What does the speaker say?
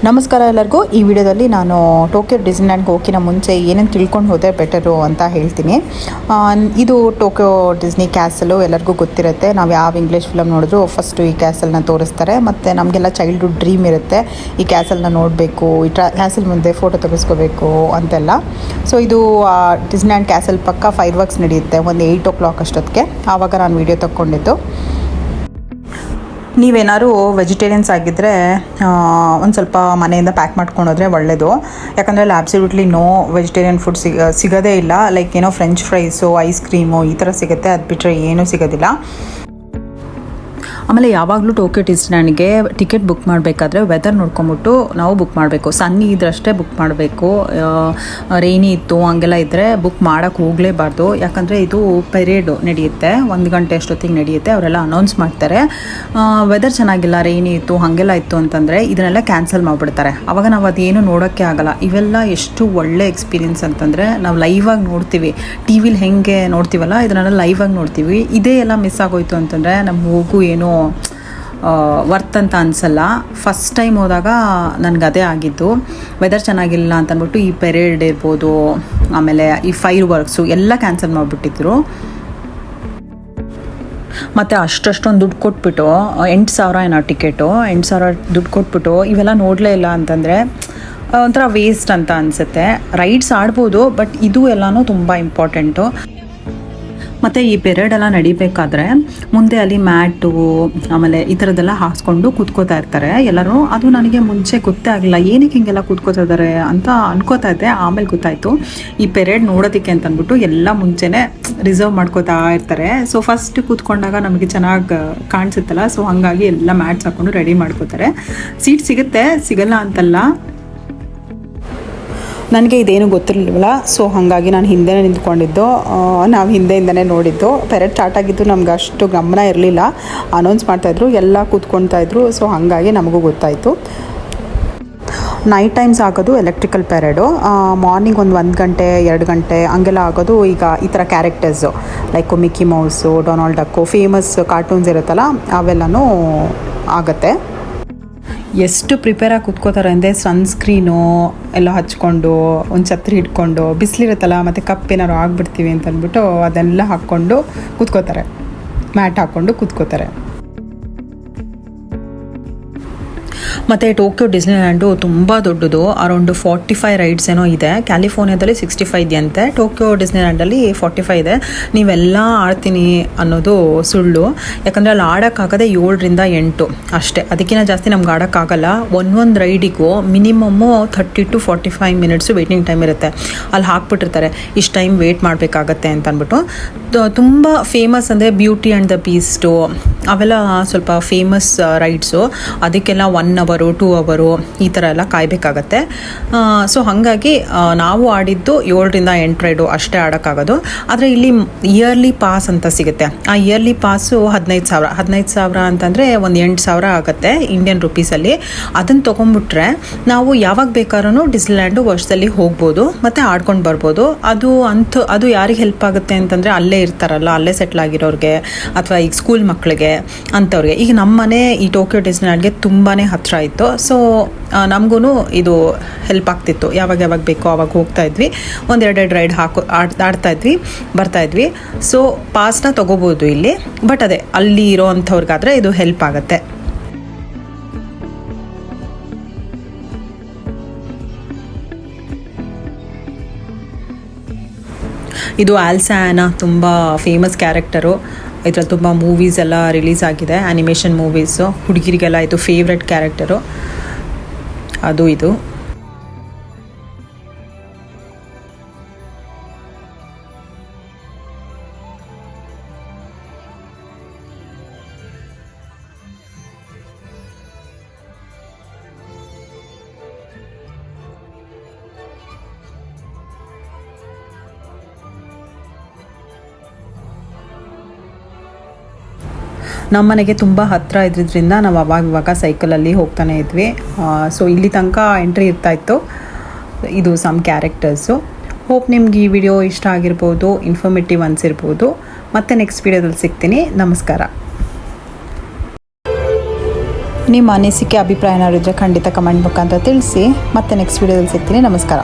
ನಮಸ್ಕಾರ ಎಲ್ಲರಿಗೂ. ಈ ವಿಡಿಯೋದಲ್ಲಿ ನಾನು ಟೋಕಿಯೋ ಡಿಸ್ನಿಲ್ಯಾಂಡ್ಗೆ ಹೋಗಿನ ಮುಂಚೆ ಏನೇನು ತಿಳ್ಕೊಂಡು ಹೋದರೆ ಬೆಟರು ಅಂತ ಹೇಳ್ತೀನಿ. ಇದು ಟೋಕಿಯೋ ಡಿಸ್ನಿ ಕ್ಯಾಸಲು ಎಲ್ಲರಿಗೂ ಗೊತ್ತಿರುತ್ತೆ. ನಾವು ಯಾವ ಇಂಗ್ಲೀಷ್ ಫಿಲಮ್ ನೋಡಿದ್ರು ಫಸ್ಟು ಈ ಕ್ಯಾಸಲ್ನ ತೋರಿಸ್ತಾರೆ. ಮತ್ತು ನಮಗೆಲ್ಲ ಚೈಲ್ಡ್ಹುಡ್ ಡ್ರೀಮ್ ಇರುತ್ತೆ, ಈ ಕ್ಯಾಸಲ್ನ ನೋಡಬೇಕು, ಈ ಕ್ಯಾಸಲ್ ಮುಂದೆ ಫೋಟೋ ತೆಗೆಸ್ಕೋಬೇಕು ಅಂತೆಲ್ಲ. ಸೊ ಇದು ಡಿಸ್ನಿಲ್ಯಾಂಡ್ ಕ್ಯಾಸಲ್ ಪಕ್ಕ ಫೈರ್ ವರ್ಕ್ಸ್ ನಡೆಯುತ್ತೆ ಒಂದು 8 o'clock ಅಷ್ಟೊತ್ತಿಗೆ. ಆವಾಗ ನಾನು ವೀಡಿಯೋ ತಗೊಂಡಿದ್ದು. ನೀವೇನಾದ್ರು ವೆಜಿಟೇರಿಯನ್ಸ್ ಆಗಿದ್ದರೆ ಒಂದು ಸ್ವಲ್ಪ ಮನೆಯಿಂದ ಪ್ಯಾಕ್ ಮಾಡ್ಕೊಂಡು ಹೋದರೆ ಒಳ್ಳೆಯದು. ಯಾಕಂದರೆ ಅಲ್ಲಿ ಅಬ್ಸಲ್ಯೂಟ್ಲಿ ನೋ ವೆಜಿಟೇರಿಯನ್ ಫುಡ್ ಸಿಗೋದೇ ಇಲ್ಲ. ಲೈಕ್ ಏನೋ ಫ್ರೆಂಚ್ ಫ್ರೈಸು, ಐಸ್ ಕ್ರೀಮು ಈ ಥರ ಸಿಗುತ್ತೆ, ಅದು ಬಿಟ್ಟರೆ ಏನೂ ಸಿಗೋದಿಲ್ಲ. ಆಮೇಲೆ ಯಾವಾಗಲೂ ಟೋಕಿಯೋ ಡಿಸ್ನಿಲ್ಯಾಂಡ್ಗೆ ಟಿಕೆಟ್ ಬುಕ್ ಮಾಡಬೇಕಾದ್ರೆ ವೆದರ್ ನೋಡ್ಕೊಂಬಿಟ್ಟು ನಾವು ಬುಕ್ ಮಾಡಬೇಕು. ಸನ್ನಿ ಇದ್ರಷ್ಟೇ ಬುಕ್ ಮಾಡಬೇಕು. ರೈನಿ ಇತ್ತು ಹಂಗೆಲ್ಲ ಇದ್ದರೆ ಬುಕ್ ಮಾಡೋಕ್ಕೆ ಹೋಗಲೇಬಾರ್ದು. ಯಾಕಂದರೆ ಇದು ಪೆರೇಡು ನಡೆಯುತ್ತೆ, 1 ಗಂಟೆ ಅಷ್ಟೊತ್ತಿಗೆ ನಡೆಯುತ್ತೆ. ಅವರೆಲ್ಲ ಅನೌನ್ಸ್ ಮಾಡ್ತಾರೆ. ವೆದರ್ ಚೆನ್ನಾಗಿಲ್ಲ, ರೈನಿ ಇತ್ತು ಹಾಗೆಲ್ಲ ಇತ್ತು ಅಂತಂದರೆ ಇದನ್ನೆಲ್ಲ ಕ್ಯಾನ್ಸಲ್ ಮಾಡಿಬಿಡ್ತಾರೆ. ಆವಾಗ ನಾವು ಅದೇನು ನೋಡೋಕ್ಕೆ ಆಗಲ್ಲ. ಇವೆಲ್ಲ ಎಷ್ಟು ಒಳ್ಳೆ ಎಕ್ಸ್ಪೀರಿಯನ್ಸ್ ಅಂತಂದರೆ ನಾವು ಲೈವಾಗಿ ನೋಡ್ತೀವಿ. ಟಿ ವಿಲಿ ಹೆಂಗೆ ನೋಡ್ತೀವಲ್ಲ ಇದನ್ನೆಲ್ಲ ಲೈವಾಗಿ ನೋಡ್ತೀವಿ. ಇದೇ ಎಲ್ಲ ಮಿಸ್ ಆಗೋಯ್ತು ಅಂತಂದರೆ ನಮ್ಮ ಹೋಗು ಏನೋ ವರ್ತ್ ಅಂತ ಅನಿಸಲ್ಲ. ಫಸ್ಟ್ ಟೈಮ್ ಹೋದಾಗ ನನಗೆ ಅದೇ ಆಗಿದ್ದು. ವೆದರ್ ಚೆನ್ನಾಗಿಲ್ಲ ಅಂತಂದ್ಬಿಟ್ಟು ಈ ಪೆರೇಡ್ ಇರ್ಬೋದು, ಆಮೇಲೆ ಈ ಫೈರ್ ವರ್ಕ್ಸು ಎಲ್ಲ ಕ್ಯಾನ್ಸಲ್ ಮಾಡಿಬಿಟ್ಟಿದ್ರು. ಮತ್ತು ಅಷ್ಟೊಂದು ದುಡ್ಡು ಕೊಟ್ಬಿಟ್ಟು 8,000 ಏನೋ ಟಿಕೆಟು, 8,000 ದುಡ್ಡು ಕೊಟ್ಬಿಟ್ಟು ಇವೆಲ್ಲ ನೋಡಲೇ ಇಲ್ಲ ಅಂತಂದರೆ ಒಂಥರ ವೇಸ್ಟ್ ಅಂತ ಅನಿಸುತ್ತೆ. ರೈಡ್ಸ್ ಆಡ್ಬೋದು, ಬಟ್ ಇದು ಎಲ್ಲನೂ ತುಂಬ ಇಂಪಾರ್ಟೆಂಟು. ಮತ್ತು ಈ ಪೆರೇಡೆಲ್ಲ ನಡಿಬೇಕಾದ್ರೆ ಮುಂದೆ ಅಲ್ಲಿ ಮ್ಯಾಟು ಆಮೇಲೆ ಈ ಥರದ್ದೆಲ್ಲ ಹಾಕ್ಸ್ಕೊಂಡು ಕೂತ್ಕೋತಾ ಇರ್ತಾರೆ ಎಲ್ಲರೂ. ಅದು ನನಗೆ ಮುಂಚೆ ಗೊತ್ತೇ ಆಗಲಿಲ್ಲ, ಏನಕ್ಕೆ ಹಿಂಗೆಲ್ಲ ಕೂತ್ಕೋತಾ ಇದ್ದಾರೆ ಅಂತ ಅನ್ಕೋತಾ ಇದ್ದೆ. ಆಮೇಲೆ ಗೊತ್ತಾಯಿತು, ಈ ಪೆರೇಡ್ ನೋಡೋದಕ್ಕೆ ಅಂತ ಅಂದ್ಬಿಟ್ಟು ಎಲ್ಲ ಮುಂಚೆನೇ ರಿಸರ್ವ್ ಮಾಡ್ಕೋತಾ ಇರ್ತಾರೆ. ಸೊ ಫಸ್ಟ್ ಕೂತ್ಕೊಂಡಾಗ ನಮಗೆ ಚೆನ್ನಾಗಿ ಕಾಣಿಸುತ್ತಲ್ಲ, ಸೊ ಹಾಗಾಗಿ ಎಲ್ಲ ಮ್ಯಾಟ್ಸ್ ಹಾಕ್ಕೊಂಡು ರೆಡಿ ಮಾಡ್ಕೋತಾರೆ. ಸೀಟ್ ಸಿಗುತ್ತೆ, ಸಿಗಲ್ಲ ಅಂತಲ್ಲ. ನನಗೆ ಇದೇನು ಗೊತ್ತಿರಲಿಲ್ಲ, ಸೊ ಹಾಗಾಗಿ ನಾನು ಹಿಂದೆನೇ ನಿಂತ್ಕೊಂಡಿದ್ದು. ನಾವು ಹಿಂದೆಯಿಂದನೇ ನೋಡಿದ್ದು. ಪೆರೇಡ್ ಸ್ಟಾರ್ಟ್ ಆಗಿದ್ದು ನಮ್ಗೆ ಅಷ್ಟು ಗಮನ ಇರಲಿಲ್ಲ. ಅನೌನ್ಸ್ ಮಾಡ್ತಾಯಿದ್ರು, ಎಲ್ಲ ಕೂತ್ಕೊಳ್ತಾಯಿದ್ರು. ಸೊ ಹಾಗಾಗಿ ನಮಗೂ ಗೊತ್ತಾಯಿತು. ನೈಟ್ ಟೈಮ್ಸ್ ಆಗೋದು ಎಲೆಕ್ಟ್ರಿಕಲ್ ಪೆರೇಡು. ಮಾರ್ನಿಂಗ್ ಒಂದು 1 ಗಂಟೆ 2 ಗಂಟೆ ಹಂಗೆಲ್ಲ ಆಗೋದು ಈಗ ಈ ಥರ characters like Mickey mouse, Donald duck, famous cartoons ಇರುತ್ತಲ್ಲ ಅವೆಲ್ಲನೂ ಆಗುತ್ತೆ. ಎಷ್ಟು ಪ್ರಿಪೇರಾಗಿ ಕೂತ್ಕೋತಾರೆ ಅಂದರೆ ಸನ್ಸ್ಕ್ರೀನು ಎಲ್ಲ ಹಚ್ಕೊಂಡು, ಒಂದು ಛತ್ರಿ ಹಿಡ್ಕೊಂಡು, ಬಿಸಿಲಿರುತ್ತಲ್ಲ ಮತ್ತು ಕಪ್ ಏನಾದ್ರು ಆಗಿಬಿಡ್ತೀವಿ ಅಂತ ಅಂದ್ಬಿಟ್ಟು ಅದೆಲ್ಲ ಹಾಕ್ಕೊಂಡು ಕೂತ್ಕೋತಾರೆ, ಮ್ಯಾಟ್ ಹಾಕ್ಕೊಂಡು ಕೂತ್ಕೋತಾರೆ. ಮತ್ತು ಟೋಕಿಯೋ ಡಿಸ್ನಿಲ್ಯಾಂಡು ತುಂಬ ದೊಡ್ಡದು. ಅರೌಂಡ್ 45 ರೈಡ್ಸ್ ಏನೋ ಇದೆ. ಕ್ಯಾಲಿಫೋರ್ನಿಯಾದಲ್ಲಿ 65 ಇದೆಯಂತೆ, ಟೋಕಿಯೋ ಡಿಸ್ನಿಲ್ಯಾಂಡಲ್ಲಿ 45 ಇದೆ. ನೀವೆಲ್ಲ ಆಡ್ತೀನಿ ಅನ್ನೋದು ಸುಳ್ಳು. ಯಾಕಂದರೆ ಅಲ್ಲಿ ಆಡೋಕ್ಕಾಗದೆ 7 ರಿಂದ 8 ಅಷ್ಟೇ, ಅದಕ್ಕಿಂತ ಜಾಸ್ತಿ ನಮ್ಗೆ ಆಡೋಕ್ಕಾಗಲ್ಲ. ಒಂದೊಂದು ರೈಡಿಗೂ minimum 30 to 45 minutes waiting time ಇರುತ್ತೆ. ಅಲ್ಲಿ ಹಾಕ್ಬಿಟ್ಟಿರ್ತಾರೆ ಇಷ್ಟು ಟೈಮ್ ವೇಟ್ ಮಾಡಬೇಕಾಗತ್ತೆ ಅಂತ ಅಂದ್ಬಿಟ್ಟು. ತುಂಬ ಫೇಮಸ್ ಅಂದರೆ ಬ್ಯೂಟಿ ಆ್ಯಂಡ್ ದ ಬೀಸ್ಟು ಅವೆಲ್ಲ ಸ್ವಲ್ಪ ಫೇಮಸ್ ರೈಡ್ಸು. ಅದಕ್ಕೆಲ್ಲ 1 hour 2 hour ಈ ಥರ ಎಲ್ಲ ಕಾಯಬೇಕಾಗತ್ತೆ. ಸೊ ಹಾಗಾಗಿ ನಾವು ಆಡಿದ್ದು 7 ರಿಂದ 8 ರೈಡು ಅಷ್ಟೇ ಆಡೋಕ್ಕಾಗೋದು. ಆದರೆ ಇಲ್ಲಿ ಇಯರ್ಲಿ ಪಾಸ್ ಅಂತ ಸಿಗುತ್ತೆ. ಆ ಇಯರ್ಲಿ ಪಾಸು 15,000 ಅಂತಂದರೆ ಒಂದು 8,000 ಆಗುತ್ತೆ ಇಂಡಿಯನ್ ರುಪೀಸಲ್ಲಿ. ಅದನ್ನು ತೊಗೊಂಡ್ಬಿಟ್ರೆ ನಾವು ಯಾವಾಗ ಬೇಕಾದ್ರೂ ಡಿಸ್ನಿಲ್ಯಾಂಡು ವರ್ಷದಲ್ಲಿ ಹೋಗ್ಬೋದು ಮತ್ತು ಆಡ್ಕೊಂಡು ಬರ್ಬೋದು. ಅದು ಯಾರಿಗೆ ಹೆಲ್ಪ್ ಆಗುತ್ತೆ ಅಂತಂದರೆ ಅಲ್ಲೇ ಇರ್ತಾರಲ್ಲ, ಅಲ್ಲೇ ಸೆಟ್ಲ್ ಆಗಿರೋರಿಗೆ ಅಥವಾ ಈಗ ಸ್ಕೂಲ್ ಮಕ್ಕಳಿಗೆ ಅಂಥವ್ರಿಗೆ. ಈಗ ನಮ್ಮ ಮನೆ ಈ ಟೋಕಿಯೋ ಡಿಸ್ನಿಲ್ಯಾಂಡ್ಗೆ ತುಂಬಾ ಹತ್ತಿರ ಇತ್ತು. ಸೊ ನಮಗೂ ಇದು ಹೆಲ್ಪ್ ಆಗ್ತಿತ್ತು. ಯಾವಾಗ ಬೇಕೋ ಆವಾಗ ಹೋಗ್ತಾ ಇದ್ವಿ, 1-2 ರೈಡ್ ಆಡ್ತಾ ಇದ್ವಿ, ಬರ್ತಾ ಇದ್ವಿ. ಸೊ ಪಾಸ್ನ ತೊಗೋಬೋದು ಇಲ್ಲಿ. ಬಟ್ ಅದೇ ಅಲ್ಲಿ ಇರೋ ಅಂಥವ್ರಿಗಾದರೆ ಇದು ಹೆಲ್ಪ್ ಆಗುತ್ತೆ. ಇದು ಆಲ್ಸಾನ ತುಂಬ ಫೇಮಸ್ ಕ್ಯಾರೆಕ್ಟರು. ಇದರಲ್ಲಿ ತುಂಬ ಮೂವೀಸ್ ಎಲ್ಲ ರಿಲೀಸ್ ಆಗಿದೆ, ಆ್ಯನಿಮೇಷನ್ ಮೂವೀಸು. ಹುಡುಗಿರಿಗೆಲ್ಲ ಇದು ಫೇವ್ರೆಟ್ ಕ್ಯಾರೆಕ್ಟರು ಅದು ಇದು. ನಮ್ಮ ಮನೆಗೆ ತುಂಬ ಹತ್ತಿರ ಇದ್ದಿದ್ದರಿಂದ ನಾವು ಅವಾಗ ಸೈಕಲಲ್ಲಿ ಹೋಗ್ತಾನೆ ಇದ್ವಿ. ಸೊ ಇಲ್ಲಿ ತನಕ ಎಂಟ್ರಿ ಇರ್ತಾಯಿತ್ತು. ಇದು ಸಮ್ ಕ್ಯಾರೆಕ್ಟರ್ಸು. ಹೋಪ್ ನಿಮ್ಗೆ ಈ ವಿಡಿಯೋ ಇಷ್ಟ ಆಗಿರ್ಬೋದು, ಇನ್ಫಾರ್ಮೇಟಿವ್ ಅನಿಸಿರ್ಬೋದು. ಮತ್ತೆ ನೆಕ್ಸ್ಟ್ ವಿಡಿಯೋದಲ್ಲಿ ಸಿಗ್ತೀನಿ. ನಮಸ್ಕಾರ. ನಿಮ್ಮ ಅನಿಸಿಕೆ ಅಭಿಪ್ರಾಯ ಏನಾದ್ರು ಇದ್ದರೆ ಖಂಡಿತ ಕಮೆಂಟ್ ಮುಖಾಂತರ ತಿಳಿಸಿ. ಮತ್ತೆ ನೆಕ್ಸ್ಟ್ ವೀಡಿಯೋದಲ್ಲಿ ಸಿಗ್ತೀನಿ. ನಮಸ್ಕಾರ.